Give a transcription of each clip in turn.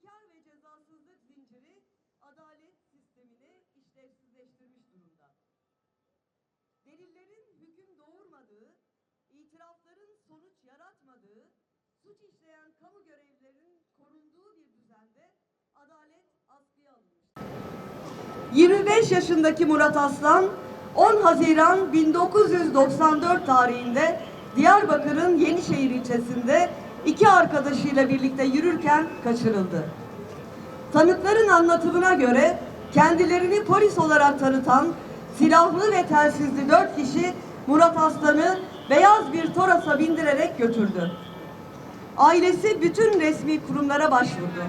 İnkar ve cezasızlık zinciri adalet sistemini işlevsizleştirmiş durumda. Delillerin hüküm doğurmadığı, itirafların sonuç yaratmadığı, suç işleyen kamu görevlilerinin korunduğu bir düzende adalet askıya alınmıştır. 25 yaşındaki Murat Aslan, 10 Haziran 1994 tarihinde Diyarbakır'ın Yenişehir ilçesinde iki arkadaşıyla birlikte yürürken kaçırıldı. Tanıkların anlatımına göre kendilerini polis olarak tanıtan silahlı ve telsizli 4 kişi Murat Aslan'ı beyaz bir Toros'a bindirerek götürdü. Ailesi bütün resmi kurumlara başvurdu.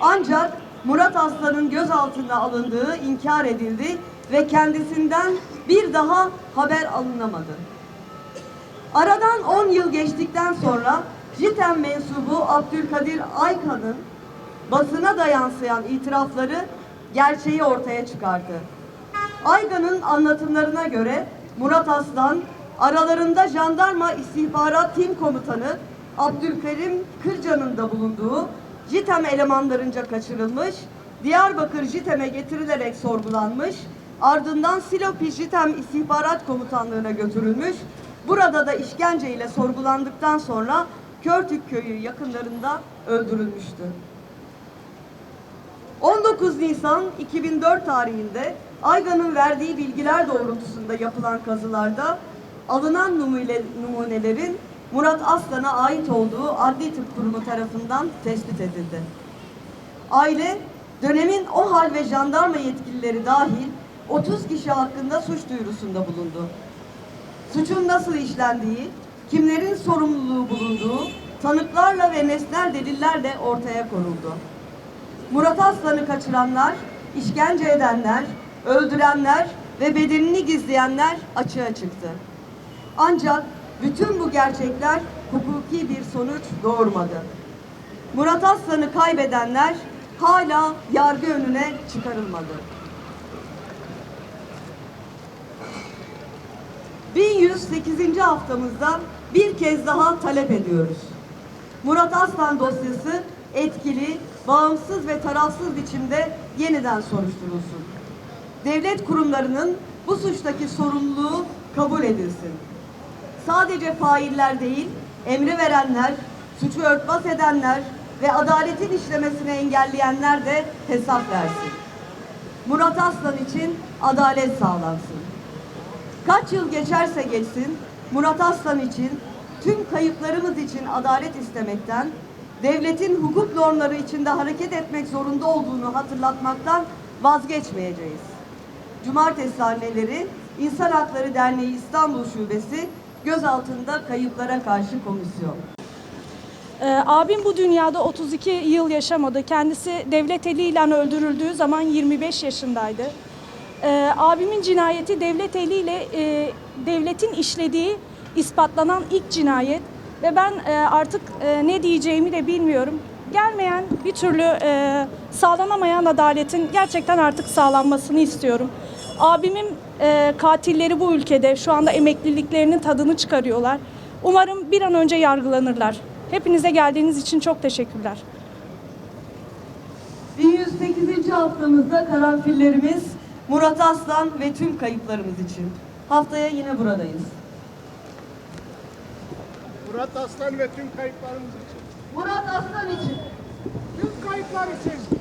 Ancak Murat Aslan'ın gözaltına alındığı inkar edildi ve kendisinden bir daha haber alınamadı. Aradan 10 yıl geçtikten sonra JITEM mensubu Abdülkadir Aykan'ın basına da yansıyan itirafları gerçeği ortaya çıkardı. Aykan'ın anlatımlarına göre Murat Aslan aralarında Jandarma İstihbarat Tim Komutanı Abdülkerim Kırca'nın da bulunduğu JITEM elemanlarınca kaçırılmış, Diyarbakır JITEM'e getirilerek sorgulanmış, ardından Silopi JITEM İstihbarat Komutanlığı'na götürülmüş, burada da işkence ile sorgulandıktan sonra Körtük Köyü yakınlarında öldürülmüştü. 19 Nisan 2004 tarihinde Aygan'ın verdiği bilgiler doğrultusunda yapılan kazılarda alınan numunelerin Murat Aslan'a ait olduğu Adli Tıp Kurumu tarafından tespit edildi. Aile, dönemin OHAL ve jandarma yetkilileri dahil 30 kişi hakkında suç duyurusunda bulundu. Suçun nasıl işlendiği, kimlerin sorumluluğu bulunduğu, tanıklarla ve nesnel delillerle ortaya konuldu. Murat Aslan'ı kaçıranlar, işkence edenler, öldürenler ve bedenini gizleyenler açığa çıktı. Ancak bütün bu gerçekler hukuki bir sonuç doğurmadı. Murat Aslan'ı kaybedenler hala yargı önüne çıkarılmadı. 1108. haftamızda bir kez daha talep ediyoruz. Murat Aslan dosyası etkili, bağımsız ve tarafsız biçimde yeniden soruşturulsun. Devlet kurumlarının bu suçtaki sorumluluğu kabul edilsin. Sadece failler değil, emri verenler, suçu örtbas edenler ve adaletin işlemesini engelleyenler de hesap versin. Murat Aslan için adalet sağlansın. Kaç yıl geçerse geçsin, Murat Aslan için, tüm kayıplarımız için adalet istemekten, devletin hukuk normları içinde hareket etmek zorunda olduğunu hatırlatmaktan vazgeçmeyeceğiz. Cumartesi anneleri İnsan Hakları Derneği İstanbul Şubesi Gözaltında Kayıplara Karşı Komisyon. Abim bu dünyada 32 yıl yaşamadı. Kendisi devlet eliyle öldürüldüğü zaman 25 yaşındaydı. Abimin cinayeti devlet eliyle devletin işlediği ispatlanan ilk cinayet ve ben artık ne diyeceğimi de bilmiyorum. Gelmeyen bir türlü sağlanamayan adaletin gerçekten artık sağlanmasını istiyorum. Abimin katilleri bu ülkede şu anda emekliliklerinin tadını çıkarıyorlar. Umarım bir an önce yargılanırlar. Hepinize geldiğiniz için çok teşekkürler. 1108. haftamızda karanfillerimiz Murat Aslan ve tüm kayıplarımız için. Haftaya yine buradayız. Murat Aslan ve tüm kayıplarımız için. Murat Aslan için. Tüm kayıplar için.